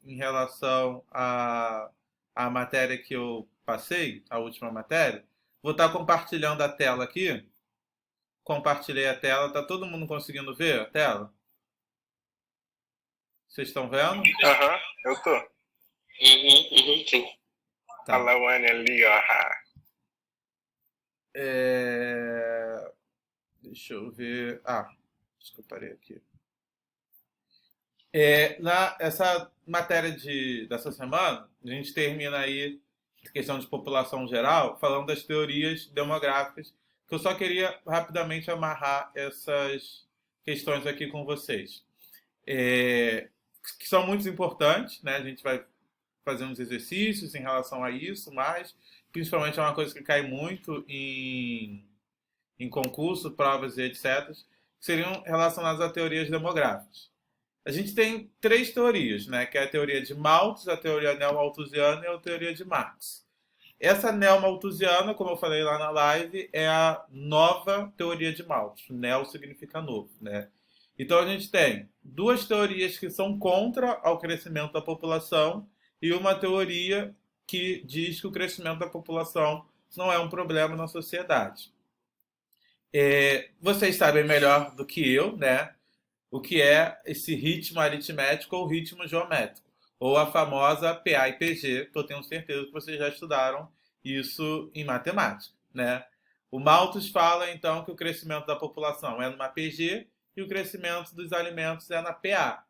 em relação à matéria que eu passei, a última matéria. Vou estar compartilhando a tela aqui. Compartilhei a tela. Tá todo mundo conseguindo ver a tela? Vocês estão vendo? Aham, eu tô. Sim. Tá. A Lawane ali, ó. Deixa eu ver. Acho que eu parei aqui. Essa matéria dessa semana, a gente termina aí a questão de população geral, falando das teorias demográficas, que eu só queria rapidamente amarrar essas questões aqui com vocês. Que são muito importantes, né? A gente vai fazer uns exercícios em relação a isso, mas principalmente é uma coisa que cai muito em concurso, provas e etc., que seriam relacionadas a teorias demográficas. A gente tem três teorias, né? Que é a teoria de Malthus, a teoria neo-malthusiana e a teoria de Marx. Essa neo-malthusiana, como eu falei lá na live, é a nova teoria de Malthus. Neo significa novo, né? Então a gente tem duas teorias que são contra o crescimento da população e uma teoria que diz que o crescimento da população não é um problema na sociedade. Vocês sabem melhor do que eu, né? O que é esse ritmo aritmético ou ritmo geométrico, ou a famosa PA e PG, que eu tenho certeza que vocês já estudaram isso em matemática, né? O Malthus fala então que o crescimento da população é numa PG e o crescimento dos alimentos é na PA.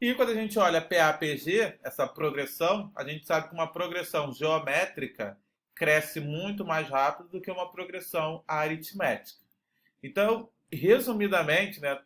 E quando a gente olha PA-PG, essa progressão, a gente sabe que uma progressão geométrica cresce muito mais rápido do que uma progressão aritmética. Então, resumidamente, né,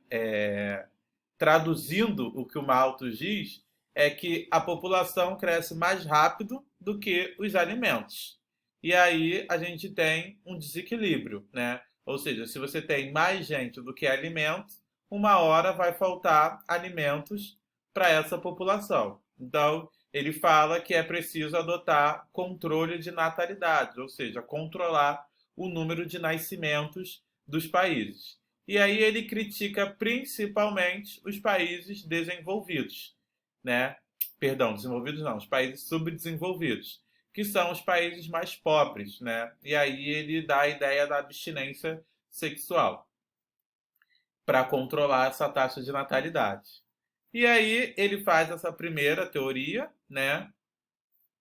traduzindo o que o Malthus diz, é que a população cresce mais rápido do que os alimentos. E aí a gente tem um desequilíbrio, né? Ou seja, se você tem mais gente do que alimento, uma hora vai faltar alimentos para essa população. Então, ele fala que é preciso adotar controle de natalidade, ou seja, controlar o número de nascimentos dos países. E aí ele critica principalmente os países desenvolvidos, né? Perdão, desenvolvidos não, os países subdesenvolvidos, que são os países mais pobres, né? E aí ele dá a ideia da abstinência sexual para controlar essa taxa de natalidade. E aí ele faz essa primeira teoria, né?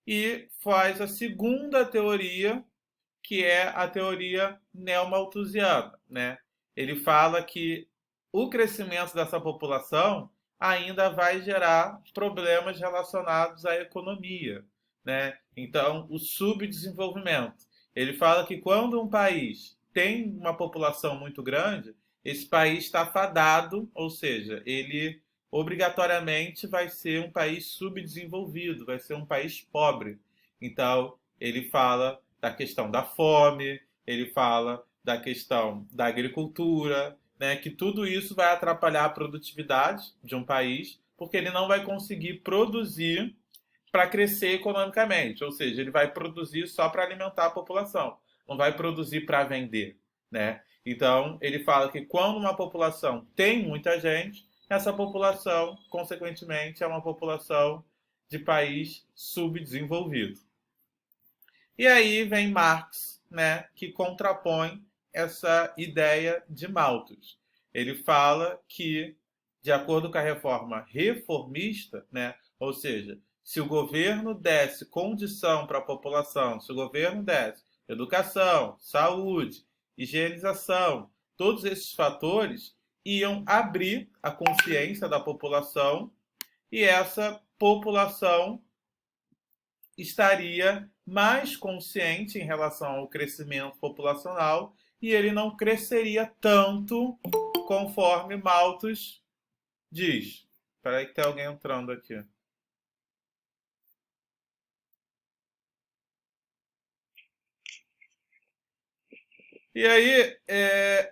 E faz a segunda teoria, que é a teoria neomalthusiana, né? Ele fala que o crescimento dessa população ainda vai gerar problemas relacionados à economia, né? Então, o subdesenvolvimento. Ele fala que quando um país tem uma população muito grande, esse país está fadado, ou seja, ele obrigatoriamente vai ser um país subdesenvolvido, vai ser um país pobre. Então, ele fala da questão da fome, ele fala da questão da agricultura, né, que tudo isso vai atrapalhar a produtividade de um país, porque ele não vai conseguir produzir para crescer economicamente, ou seja, ele vai produzir só para alimentar a população, não vai produzir para vender, né? Então, ele fala que quando uma população tem muita gente, essa população, consequentemente, é uma população de país subdesenvolvido. E aí vem Marx, né, que contrapõe essa ideia de Malthus. Ele fala que, de acordo com a reforma reformista, né, ou seja, se o governo desse condição para a população, se o governo desse educação, saúde, higienização, todos esses fatores iam abrir a consciência da população e essa população estaria mais consciente em relação ao crescimento populacional e ele não cresceria tanto conforme Malthus diz. Espera aí que tem alguém entrando aqui. E aí,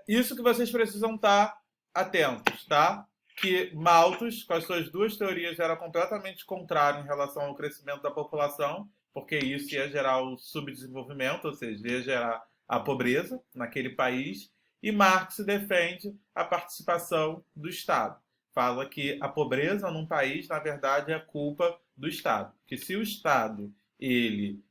isso que vocês precisam estar atentos, tá? Que Malthus, com as suas duas teorias, era completamente contrário em relação ao crescimento da população, porque isso ia gerar o subdesenvolvimento, ou seja, ia gerar a pobreza naquele país. E Marx defende a participação do Estado. Fala que a pobreza num país, na verdade, é culpa do Estado. Porque se o Estado ele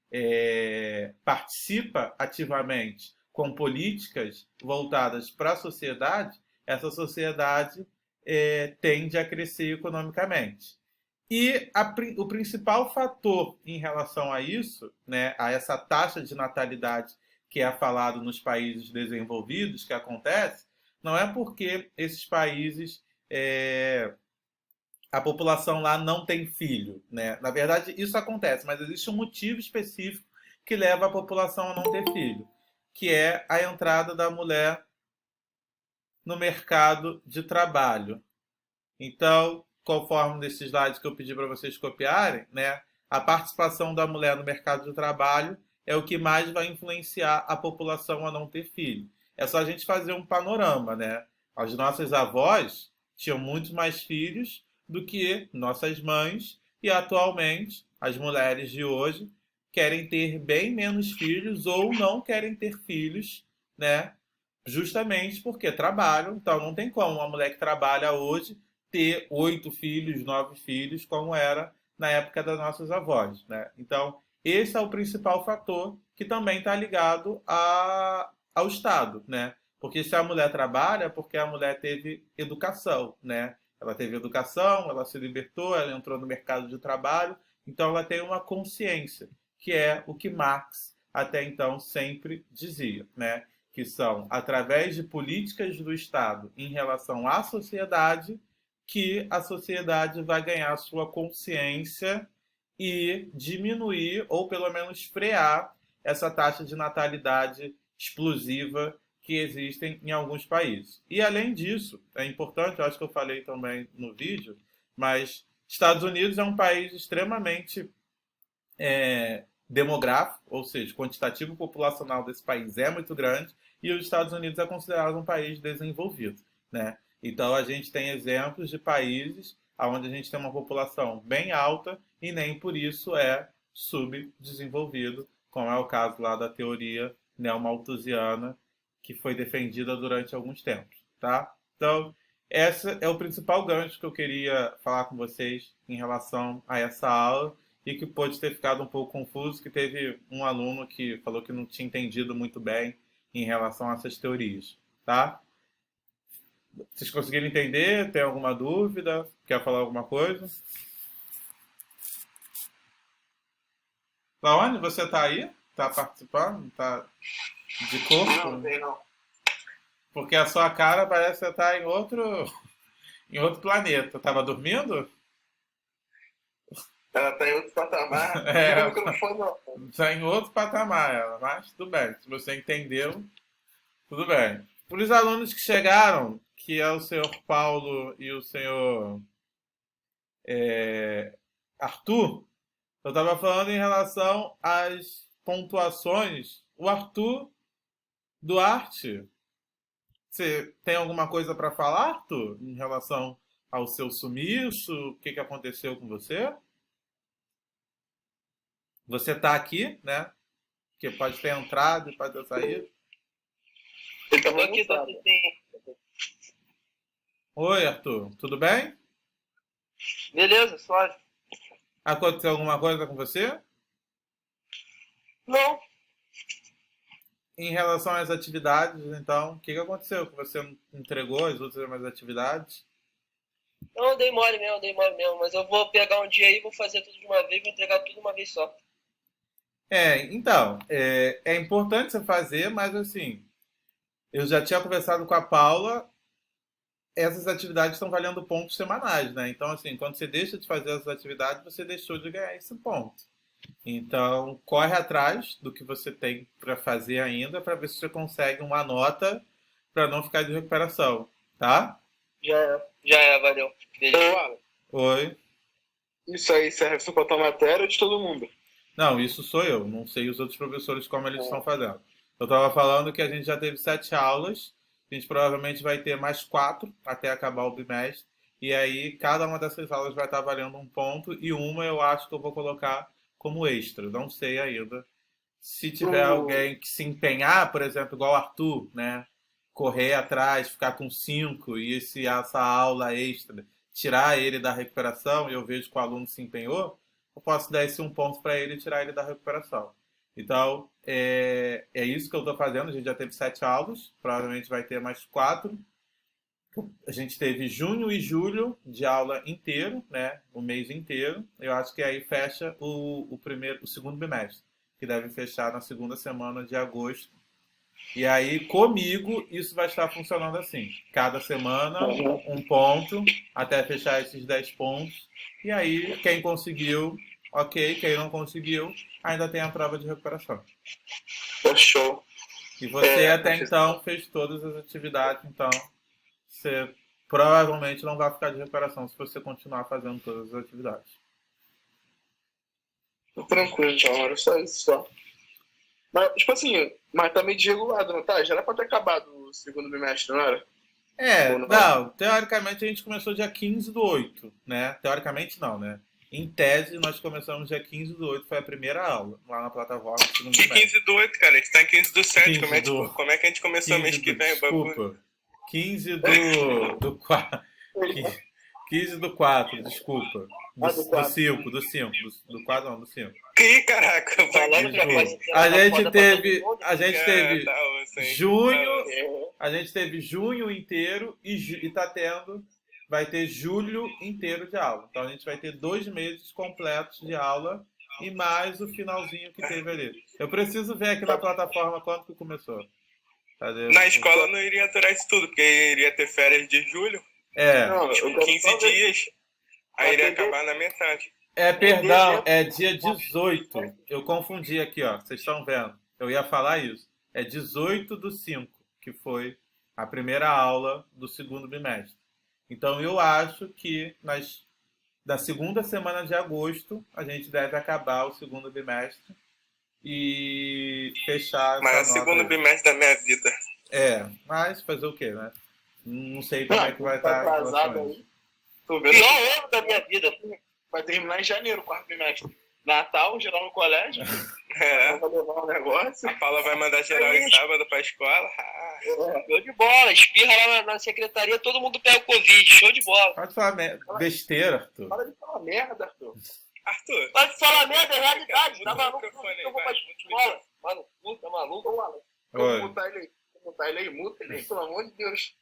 participa ativamente com políticas voltadas para a sociedade, essa sociedade tende a crescer economicamente. E o principal fator em relação a isso, né, a essa taxa de natalidade que é falado nos países desenvolvidos, que acontece, não é porque esses países, a população lá não tem filho, né? Na verdade, isso acontece, mas existe um motivo específico que leva a população a não ter filho, que é a entrada da mulher no mercado de trabalho. Então, conforme desse slide que eu pedi para vocês copiarem, né, a participação da mulher no mercado de trabalho é o que mais vai influenciar a população a não ter filho. É só a gente fazer um panorama, né? As nossas avós tinham muito mais filhos do que nossas mães e atualmente as mulheres de hoje querem ter bem menos filhos ou não querem ter filhos, né? Justamente porque trabalham, então não tem como uma mulher que trabalha hoje ter 8 filhos, 9 filhos, como era na época das nossas avós, né? Então, esse é o principal fator que também está ligado ao Estado, né? Porque se a mulher trabalha, é porque a mulher teve educação, né? Ela teve educação, ela se libertou, ela entrou no mercado de trabalho, então ela tem uma consciência, que é o que Marx até então sempre dizia, né? Que são através de políticas do Estado em relação à sociedade que a sociedade vai ganhar sua consciência e diminuir ou pelo menos frear essa taxa de natalidade explosiva que existem em alguns países. E além disso, é importante, eu acho que eu falei também no vídeo, mas Estados Unidos é um país extremamente demográfico, ou seja, o quantitativo populacional desse país é muito grande e os Estados Unidos é considerado um país desenvolvido, né? Então a gente tem exemplos de países onde a gente tem uma população bem alta e nem por isso é subdesenvolvido, como é o caso lá da teoria neomalthusiana, que foi defendida durante alguns tempos, tá? Então, esse é o principal gancho que eu queria falar com vocês em relação a essa aula e que pode ter ficado um pouco confuso, que teve um aluno que falou que não tinha entendido muito bem em relação a essas teorias, tá? Vocês conseguiram entender? Tem alguma dúvida? Quer falar alguma coisa? Laone, você está aí? Está participando? Está de corpo? Não, tem não. Porque a sua cara parece que está em outro planeta. Estava dormindo? Ela tá em outro patamar. É, Liga o microfone, não. está em outro patamar ela, mas tudo bem. Se você entendeu, tudo bem. Para os alunos que chegaram, que é o senhor Paulo e o senhor Arthur, eu estava falando em relação às pontuações. O Arthur Duarte, você tem alguma coisa para falar, Arthur, em relação ao seu sumiço? O que aconteceu com você? Você está aqui, né? Que pode ter entrado e pode ter saído. Eu tô aqui, tô aqui, tem. Oi, Arthur, tudo bem? Beleza, suave. Aconteceu alguma coisa com você? Não, Em relação às atividades, então, o que aconteceu? Que você não entregou as outras atividades? não, eu dei mole mesmo, mas eu vou pegar um dia aí, vou fazer tudo de uma vez, vou entregar tudo de uma vez só. Então, é importante você fazer, mas assim, eu já tinha conversado com a Paula, essas atividades estão valendo pontos semanais, né? Então, assim, quando você deixa de fazer essas atividades, você deixou de ganhar esse ponto. Então, corre atrás do que você tem para fazer ainda, para ver se você consegue uma nota para não ficar de recuperação, tá? Já é, valeu. Beijo. Oi. Isso aí serve só pra tua matéria ou de todo mundo? Não, isso sou eu. Não sei os outros professores como eles estão fazendo. Eu estava falando que a gente já teve 7 aulas. A gente provavelmente vai ter mais 4 até acabar o bimestre. E aí, cada uma dessas aulas vai estar valendo um ponto. E uma eu acho que eu vou colocar como extra. Não sei ainda. Se tiver alguém que se empenhar, por exemplo, igual o Arthur, né? Correr atrás, ficar com 5 e essa aula extra tirar ele da recuperação, e eu vejo que o aluno se empenhou, eu posso dar esse 1 ponto para ele e tirar ele da recuperação. Então, é isso que eu estou fazendo. A gente já teve 7 aulas, provavelmente vai ter mais 4. A gente teve junho e julho de aula inteiro, né? O mês inteiro. Eu acho que aí fecha o segundo bimestre, que deve fechar na segunda semana de agosto. E aí, comigo, isso vai estar funcionando assim. Cada semana, 1 ponto, até fechar esses 10 pontos. E aí, quem conseguiu, ok. Quem não conseguiu, ainda tem a prova de recuperação. Show. E você até então fez todas as atividades, então você provavelmente não vai ficar de recuperação se você continuar fazendo todas as atividades. Tranquilo, então, era só isso só. Mas, tipo assim, mas tá meio desregulado, não tá? Já era pra ter acabado o segundo bimestre, não era? Não, teoricamente a gente começou dia 15/8, né? Teoricamente não, né? Em tese, nós começamos dia 15/8, foi a primeira aula, lá na plataforma do segundo Que bimestre. 15/8, cara? A gente tá em 15/7. 15 Como é que a gente começou mês que vem? Desculpa. 15/4. 15/4, desculpa. Do 5, do 5. Do 4 não, do 5. Que caraca, A gente teve junho, a gente teve junho inteiro e tá tendo, vai ter julho inteiro de aula. Então a gente vai ter 2 meses completos de aula e mais o finalzinho que teve ali. Eu preciso ver aqui na plataforma quando que começou. Cadê? Na escola não iria durar isso tudo, porque iria ter férias de julho. Não, tipo, 15 dias. Aí iria acabar na metade. Perdão, é dia 18. Eu confundi aqui, ó. Vocês estão vendo. Eu ia falar isso. É 18/5, que foi a primeira aula do segundo bimestre. Então, eu acho que da segunda semana de agosto, a gente deve acabar o segundo bimestre e fechar Mas é o essa nota segundo aí. bimestre da minha vida. Mas fazer o quê, né? Não sei como é que vai estar atrasado aí. Tô vendo Pior ano da minha vida. vai terminar em janeiro, quarto bimestre. Natal, geral no colégio. É. Vai levar um negócio. A Paula vai mandar geral em sábado pra escola. Show de bola. Espirra lá na secretaria, todo mundo pega o Covid. Show de bola. Pode falar besteira, Arthur. Para de falar merda, Arthur. Arthur. Pode falar merda, é realidade. Tá Muda o maluco? microfone aí, Eu vou pra vai, muda o escola. Mano, puta, maluco. Ô, Alan, Oi. vamos mutar ele aí. Muta ele aí, pelo amor de Deus.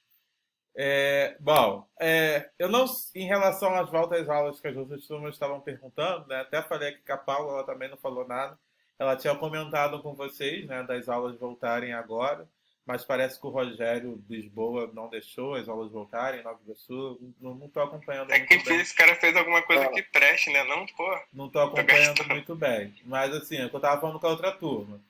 Eu não, em relação às voltas às aulas que as outras turmas estavam perguntando, né? Até falei aqui que a Paula, ela também não falou nada. Ela tinha comentado com vocês, né, das aulas voltarem agora, mas parece que o Rogério Lisboa não deixou as aulas voltarem, Nova Iguaçu. Não estou acompanhando É muito que bem. esse cara fez alguma coisa que preste, né? Não, pô. Não estou acompanhando muito bem. Mas, assim, é o que eu estava falando com a outra turma.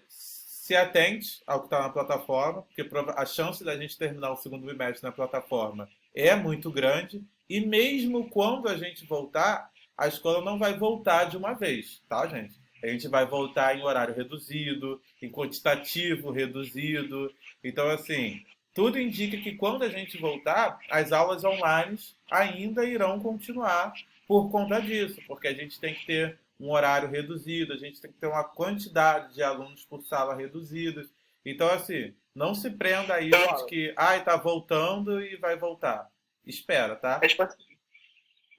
Se atente ao que está na plataforma, porque a chance da gente terminar o segundo bimestre na plataforma é muito grande. E mesmo quando a gente voltar, a escola não vai voltar de uma vez, tá, gente? A gente vai voltar em horário reduzido, em quantitativo reduzido. Então, assim, tudo indica que quando a gente voltar, as aulas online ainda irão continuar por conta disso, porque a gente tem que ter um horário reduzido, a gente tem que ter uma quantidade de alunos por sala reduzida. Então, assim, não se prenda a isso de que, tá voltando e vai voltar. Espera, tá?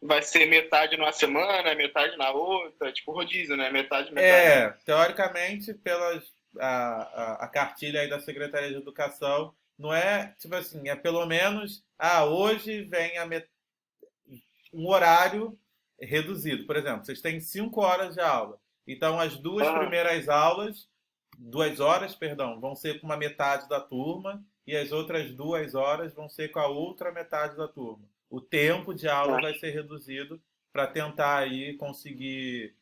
Vai ser metade numa semana, metade na outra, tipo rodízio, né? Metade. Teoricamente, a cartilha aí da Secretaria de Educação, não é, tipo assim, é pelo menos, hoje vem um horário reduzido. Por exemplo, vocês têm 5 horas de aula. Então, as 2 primeiras aulas, 2 horas, perdão, vão ser com uma metade da turma e as outras 2 horas vão ser com a outra metade da turma. O tempo de aula vai ser reduzido para tentar aí conseguir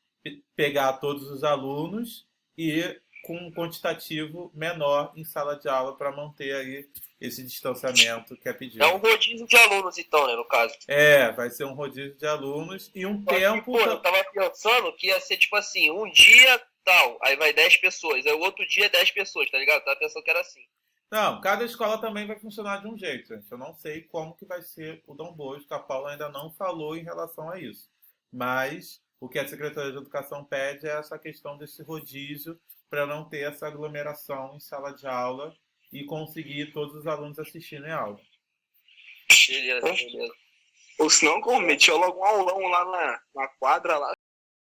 pegar todos os alunos e com um quantitativo menor em sala de aula para manter aí esse distanciamento que é pedido. É um rodízio de alunos, então, né, no caso. Vai ser um rodízio de alunos e um tempo... eu tava pensando que ia ser, tipo assim, um dia tal, aí vai 10 pessoas, aí o outro dia 10 pessoas, tá ligado? Eu tava pensando que era assim. Não, cada escola também vai funcionar de um jeito, gente. Eu não sei como que vai ser o Dom Bosco, a Paula ainda não falou em relação a isso. Mas o que a Secretaria de Educação pede é essa questão desse rodízio para não ter essa aglomeração em sala de aula e conseguir todos os alunos assistirem a aula. Beleza. Ou senão, como metia logo um aulão lá na quadra lá.